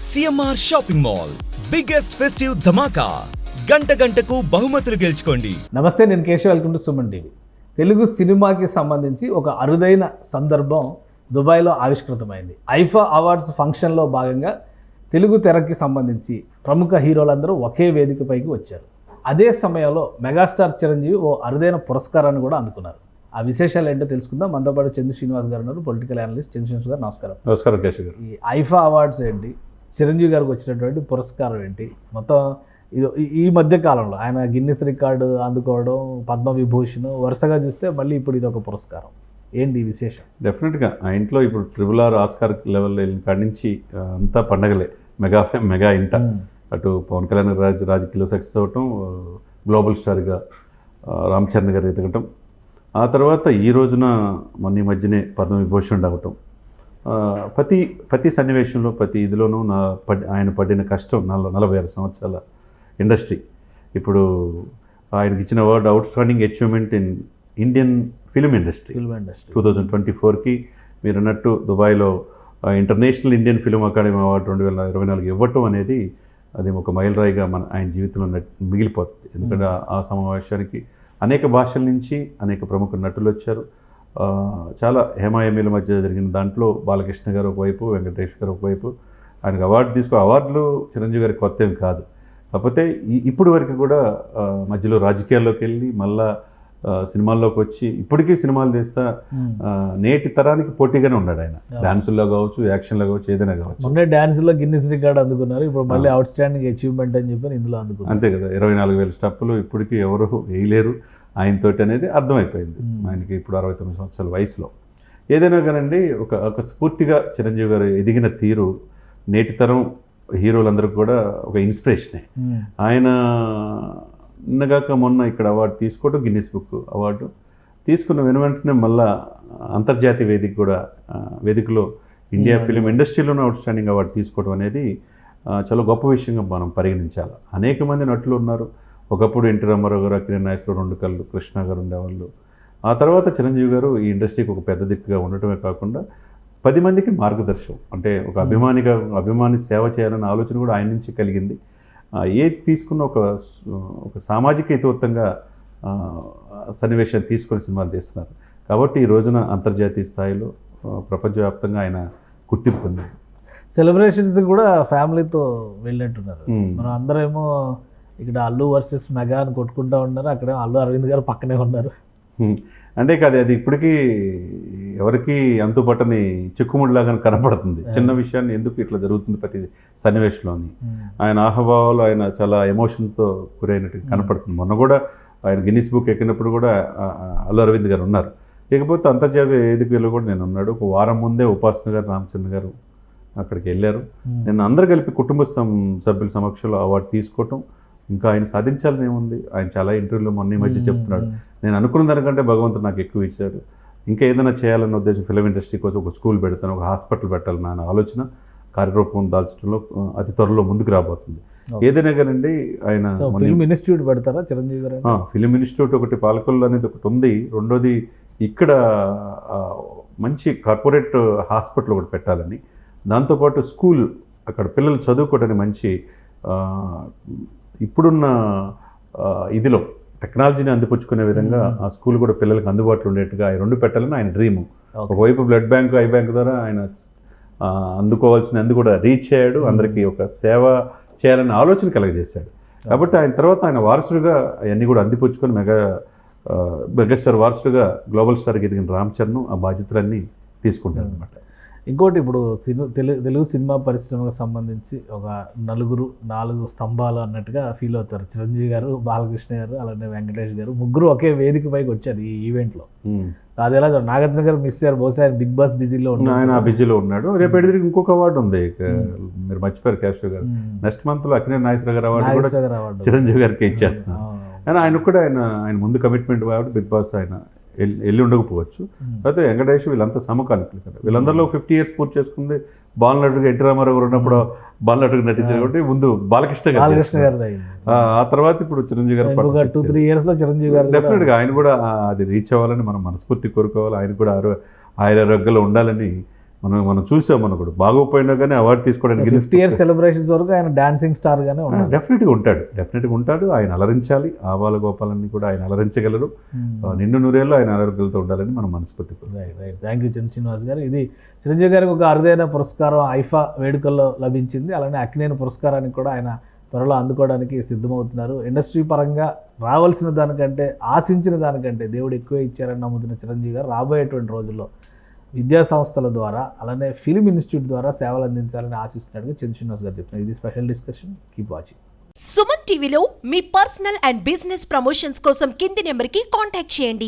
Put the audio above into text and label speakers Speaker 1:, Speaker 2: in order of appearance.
Speaker 1: CMR shopping mall biggest festive ధమాకా గంటకు బహుమతులు గెలుచుకోండి.
Speaker 2: నమస్తే, నేను Keshav. Welcome to Suman TV. Telugu సినిమాకి సంబంధించి ఒక అరుదైన సందర్భం దుబాయ్లో ఆవిష్కృతమైంది. ఐఫా అవార్డ్స్ ఫంక్షన్లో భాగంగా తెలుగు తెరకి సంబంధించి ప్రముఖ హీరోలందరూ ఒకే వేదికపైకి వచ్చారు. అదే సమయంలో మెగాస్టార్ చిరంజీవి ఓ అరుదైన పురస్కారాన్ని కూడా అందుకున్నారు. ఆ విశేషాలు ఏంటో తెలుసుకుందాం. మనతో పాటు చంద్ర శ్రీనివాస్ గారు ఉన్నారు, పొలిటికల్ అనలిస్ట్. చంద్ర శ్రీనివాస్ గారు నమస్కారం.
Speaker 3: నమస్కారం కేశవ్ గారు.
Speaker 2: ఈ ఐఫా అవార్డ్స్ ఏంటి, చిరంజీవి గారికి వచ్చినటువంటి పురస్కారం ఏంటి, మొత్తం ఇది ఈ మధ్య కాలంలో ఆయన గిన్నిస్ రికార్డు అందుకోవడం, పద్మవిభూషణ్, వరుసగా చూస్తే మళ్ళీ ఇప్పుడు ఇది ఒక పురస్కారం. ఏంటి ఈ విశేషం?
Speaker 3: డెఫినెట్గా ఆ ఇంట్లో ఇప్పుడు RRR ఆస్కార్ లెవెల్లో వెళ్ళిన కాడి నుంచి అంతా పండగలే, మెగా ఇంట. అటు పవన్ కళ్యాణ్ రాజకీయాల్లో సక్సెస్ అవ్వటం, గ్లోబల్ స్టార్గా రామ్ చరణ్ గారు ఎదగటం, ఆ తర్వాత ఈ రోజున మొన్న ఈ మధ్యనే పద్మవిభూషణ్ అవ్వటం. ప్రతి సన్నివేశంలో ప్రతి ఇదిలోనూ ఆయన పడిన కష్టం 46 సంవత్సరాల ఇండస్ట్రీ. ఇప్పుడు ఆయనకి ఇచ్చిన award outstanding achievement in Indian film industry 2024కి మీరు అన్నట్టు దుబాయ్లో international Indian film academy award 2024 ఇవ్వటం అనేది అది ఒక మైలురాయిగా ఆయన జీవితంలో మిగిలిపోతుంది. ఎందుకంటే ఆ సమావేశానికి అనేక భాషల నుంచి అనేక ప్రముఖ నటులు వచ్చారు. చాలా హేమాయమీల మధ్య జరిగిన దాంట్లో బాలకృష్ణ గారు ఒకవైపు, వెంకటేష్ గారు ఒకవైపు. ఆయనకు అవార్డులు చిరంజీవి గారికి కొత్త ఏం కాదు. కాకపోతే ఇప్పుడు వరకు కూడా మధ్యలో రాజకీయాల్లోకి వెళ్ళి మళ్ళా సినిమాల్లోకి వచ్చి ఇప్పటికీ సినిమాలు తీస్తా నేటి తరానికి పోటీగానే ఉన్నాడు ఆయన. డాన్సుల్లో కావచ్చు, యాక్షన్లో కావచ్చు, ఏదైనా కావచ్చు.
Speaker 2: మొన్నే డాన్స్లో గిన్నిస్ రికార్డ్ అందుకున్నారు, ఇప్పుడు మళ్ళీ అవుట్ స్టాండింగ్ అచీవ్మెంట్ అని చెప్పి ఇందులో అందుకున్నారు.
Speaker 3: అంతే కదా, 24,000 స్టెప్పులు ఇప్పటికీ ఎవరు వేయలేరు ఆయనతోటి అనేది అర్థమైపోయింది. ఆయనకి ఇప్పుడు 69 సంవత్సరాల వయసులో. ఏదైనా కానండి, ఒక స్ఫూర్తిగా చిరంజీవి గారు ఎదిగిన తీరు నేటి తరం హీరోలందరికీ కూడా ఒక ఇన్స్పిరేషనే. ఆయన నిన్నగాక మొన్న ఇక్కడ అవార్డు తీసుకోవడం, గిన్నిస్ బుక్ అవార్డు తీసుకున్న వెంటనే మళ్ళా అంతర్జాతీయ వేదికలో ఇండియా ఫిలిం ఇండస్ట్రీలోనే అవుట్ స్టాండింగ్ అవార్డు తీసుకోవడం అనేది చాలా గొప్ప విషయంగా మనం పరిగణించాలి. అనేక మంది నటులు ఉన్నారు. ఒకప్పుడు ఎన్టీ రామారావు గారు, అక్కినేని నాగేశ్వరరావు, రెండు కళ్ళు కృష్ణ గారు ఉండేవాళ్ళు. ఆ తర్వాత చిరంజీవి గారు ఈ ఇండస్ట్రీకి ఒక పెద్ద దిక్కుగా ఉండటమే కాకుండా 10 మందికి మార్గదర్శనం, అంటే ఒక అభిమాని సేవ చేయాలన్న ఆలోచన కూడా ఆయన నుంచి కలిగింది. ఏది తీసుకున్న ఒక సామాజిక హితవత్తంగా సన్నివేశాన్ని తీసుకొని సినిమాలు తీస్తున్నారు. కాబట్టి ఈ రోజున అంతర్జాతీయ స్థాయిలో ప్రపంచవ్యాప్తంగా ఆయన గుర్తింపు పొందారు.
Speaker 2: సెలబ్రేషన్స్ కూడా ఫ్యామిలీతో వెళ్ళినట్టున్నారు. మనం అందరేమో ఇక్కడ అల్లు వర్సెస్ మెగా అని కొట్టుకుంటూ ఉన్నారు, అక్కడ అల్లు అరవింద్ గారు పక్కనే ఉన్నారు.
Speaker 3: అంటే కాదు, అది ఇప్పటికీ ఎవరికి అంతుపట్టని చిక్కుముడిలాగా కనపడుతుంది. చిన్న విషయాన్ని ఎందుకు ఇట్లా జరుగుతుంది ప్రతి సన్నివేశంలోని. ఆయన ఆహభావాలు, ఆయన చాలా ఎమోషన్తో గురైనట్టు కనపడుతుంది. మొన్న కూడా ఆయన గిన్నిస్ బుక్ ఎక్కినప్పుడు కూడా అల్లు అరవింద్ గారు ఉన్నారు. ఇకపోతే అంతర్జాతీయ వేదికలో కూడా నేను ఉన్నాడు. ఒక వారం ముందే ఉపాసన గారు, రామచంద్ర గారు అక్కడికి వెళ్ళారు. నేను అందరు కలిపి కుటుంబ సభ్యుల సమక్షంలో అవార్డు తీసుకోవటం. ఇంకా ఆయన సాధించాలని ఏముంది, ఆయన చాలా ఇంటర్వ్యూలో మొన్న ఈ మధ్య చెప్తున్నాడు, నేను అనుకున్న దానికంటే భగవంతుడు నాకు ఎక్కువ ఇచ్చాడు, ఇంకా ఏదైనా చేయాలన్న ఉద్దేశం, ఫిలిం ఇండస్ట్రీ కోసం ఒక స్కూల్ పెడతాను, ఒక హాస్పిటల్ పెట్టాలని నా ఆలోచన కార్యరూపం దాల్చడంలో అతి త్వరలో ముందుకు రాబోతుంది. ఏదైనా కానండి, ఆయన
Speaker 2: ఫిలిం ఇన్స్టిట్యూట్ పెడతారా చిరంజీవి గారు?
Speaker 3: ఫిలిం ఇన్స్టిట్యూట్ ఒకటి పాలకొల్లు అనేది ఒకటి ఉంది. రెండోది ఇక్కడ మంచి కార్పొరేట్ హాస్పిటల్ ఒకటి పెట్టాలని, దాంతోపాటు స్కూల్ అక్కడ పిల్లలు చదువుకోవడానికి మంచి ఇప్పుడున్న ఇదిలో టెక్నాలజీని అందిపుచ్చుకునే విధంగా ఆ స్కూల్ కూడా పిల్లలకు అందుబాటులో ఉండేట్టుగా ఈ రెండు పెట్టాలని ఆయన డ్రీము. ఒకవైపు బ్లడ్ బ్యాంకు, ఐ బ్యాంక్ ద్వారా ఆయన అందుకోవాల్సిన కూడా రీచ్ అయ్యాడు, అందరికీ ఒక సేవ చేయాలనే ఆలోచన కలగజేశాడు. కాబట్టి ఆయన తర్వాత ఆయన వారసుడిగా అవన్నీ కూడా అందిపుచ్చుకొని మెగాస్టార్ వారసుడిగా గ్లోబల్ స్టార్కి ఎదిగిన రామ్ చరణ్ ఆ బాధ్యతలన్నీ తీసుకుంటారు అనమాట.
Speaker 2: ఇంకోటి, ఇప్పుడు తెలుగు సినిమా పరిశ్రమకు సంబంధించి ఒక 4 స్తంభాలు అన్నట్టుగా ఫీల్ అవుతారు. చిరంజీవి గారు, బాలకృష్ణ గారు, అలానే వెంకటేష్ గారు, ముగ్గురు ఒకే వేదిక పైకి వచ్చారు ఈ ఈవెంట్లో. అది ఎలా నాగార్జున గారు మిస్ అయ్యారు, బహుశా ఆయన బిగ్ బాస్ బిజీలో ఉన్నాడు. ఆయన
Speaker 3: బిజీలో ఉన్నాడు. రేపు ఎడిదిరికి ఇంకొక అవార్డు ఉంది, మీరు మర్చిపోయారు కేశవ్ గారు. నెక్స్ట్ మంత్లో అక్కినేని నాగేశ్వరరావు గారు అవార్డు కూడా చిరంజీవి గారికి ఇచ్చేస్తున్నారు. ఆయన కూడా ఆయన ముందు కమిట్మెంట్ కాబట్టి బిగ్ బాస్ ఆయన వెళ్ళి ఉండకపోవచ్చు. అయితే వెంకటేష్ వీళ్ళంతా సమకాలికులు కదా. వీళ్ళందరిలో 50 years పూర్తి చేసుకుంది బాలనటుడిగా ఎన్టీ రామారావు గారు ఉన్నప్పుడు బాలనటుడిగా నటించారు కాబట్టి ముందు బాలకృష్ణ గారు. ఆ తర్వాత ఇప్పుడు చిరంజీవి గారు
Speaker 2: 2-3 yearsలో చిరంజీవి గారు
Speaker 3: డెఫినెట్గా ఆయన కూడా అది రీచ్ అవ్వాలని మనం మనస్ఫూర్తి కోరుకోవాలి. ఆయన కూడా ఆయురారోగ్యాలు ఉండాలని మనం చూసాం, మనం కూడా బాగోపోయినా కానీ అవార్డు తీసుకోవడానికి
Speaker 2: 50 years సెలబ్రేషన్స్ వరకు ఆయన డాన్సింగ్ స్టార్ గానే ఉన్నారు.
Speaker 3: డెఫినెట్గా ఉంటాడు. ఆయన అలరించాలి. ఆవాల గోపాలన్ని కూడా ఆయన అలరించగలరు. నిండు నూరేళ్ళు ఆయన ఆరోగ్యాలతో ఉండాలని మనం మనస్ఫూర్తి.
Speaker 2: రైట్. థ్యాంక్ యూ చంద్ర శ్రీనివాస్ గారు. ఇది చిరంజీవి గారికి ఒక అరుదైన పురస్కారం ఐఫా వేడుకల్లో లభించింది. అలానే అక్కినేని పురస్కారానికి కూడా ఆయన త్వరలో అందుకోవడానికి సిద్ధమవుతున్నారు. ఇండస్ట్రీ పరంగా రావాల్సిన దానికంటే, ఆశించిన దానికంటే దేవుడు ఎక్కువ ఇచ్చారని నమ్ముతున్న చిరంజీవి గారు రాబోయేటువంటి రోజుల్లో విద్యా సంస్థల ద్వారా, అలానే ఫిలిం ఇన్స్టిట్యూట్ ద్వారా సేవలు అందించాలని ఆశిస్తున్నట్టుగా చంద్ర శ్రీనివాస్ గారు చెప్తున్నారు. ఇది special discussion. Keep watching.
Speaker 4: Suman టీవీలో మీ పర్సనల్ అండ్ బిజినెస్ ప్రమోషన్స్ కోసం కింది నెంబర్కి కాంటాక్ట్ చేయండి.